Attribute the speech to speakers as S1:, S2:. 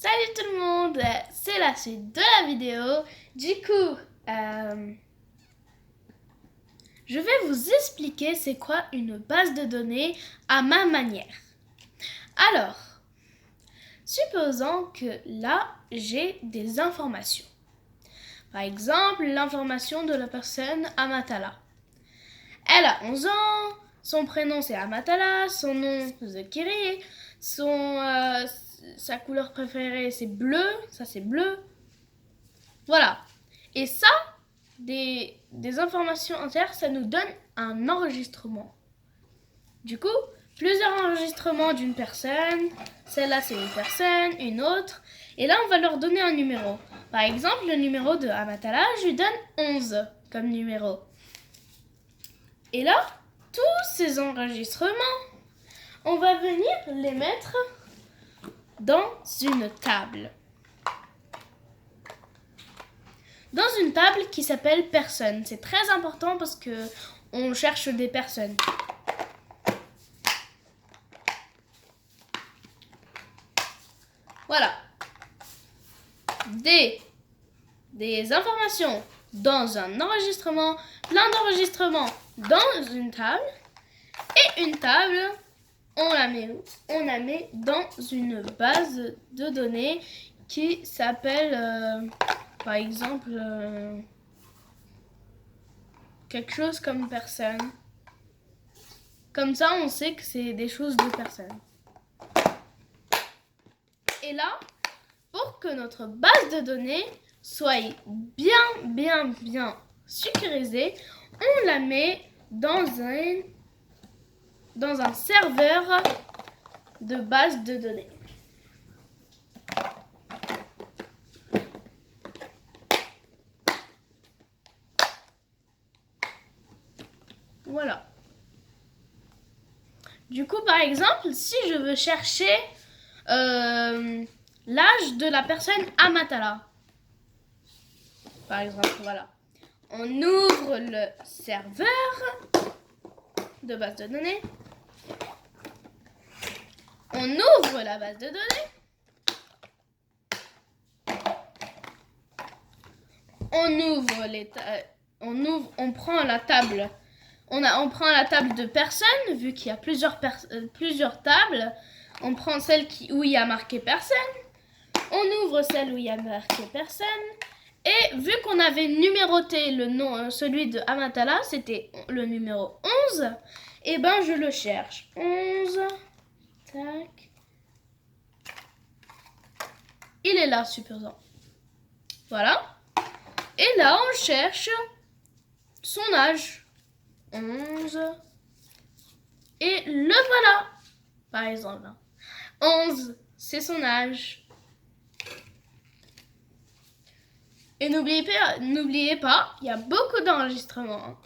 S1: Salut tout le monde, c'est la suite de la vidéo. Du coup, je vais vous expliquer c'est quoi une base de données à ma manière. Alors, supposons que là, j'ai des informations. Par exemple, l'information de la personne Amatala. Elle a 11 ans, son prénom c'est Amatala, son nom Zekiri, sa couleur préférée c'est bleu, ça c'est bleu. Voilà. Et ça, des informations entières, ça nous donne un enregistrement. Du coup, plusieurs enregistrements d'une personne. Celle-là, c'est une personne, une autre. Et là, on va leur donner un numéro. Par exemple, le numéro de Amatala, je lui donne 11 comme numéro. Et là, tous ces enregistrements, on va venir les mettre dans une table. Dans une table qui s'appelle personnes. C'est très important parce que on cherche des personnes. Voilà. Des informations dans un enregistrement, plein d'enregistrements dans une table. Et une table, on la met dans une base de données qui s'appelle, par exemple, quelque chose comme personne. Comme ça, on sait que c'est des choses de personne. Et là, pour que notre base de données soit bien sécurisée, on la met dans un serveur de base de données. Voilà. Du coup, par exemple, si je veux chercher l'âge de la personne Amatala, par exemple, voilà. On ouvre le serveur de base de données. On ouvre la base de données. On prend la table. On prend la table de personnes, vu qu'il y a plusieurs tables. On prend celle où il y a marqué personne. On ouvre celle où il y a marqué personne. Et vu qu'on avait numéroté le nom, celui de Amatala, c'était le numéro 11, et ben je le cherche. 11, tac. Il est là, supposons. Voilà. Et là, on cherche son âge. 11. Et le voilà. Par exemple. 11, c'est son âge. Et n'oubliez pas, il y a beaucoup d'enregistrements.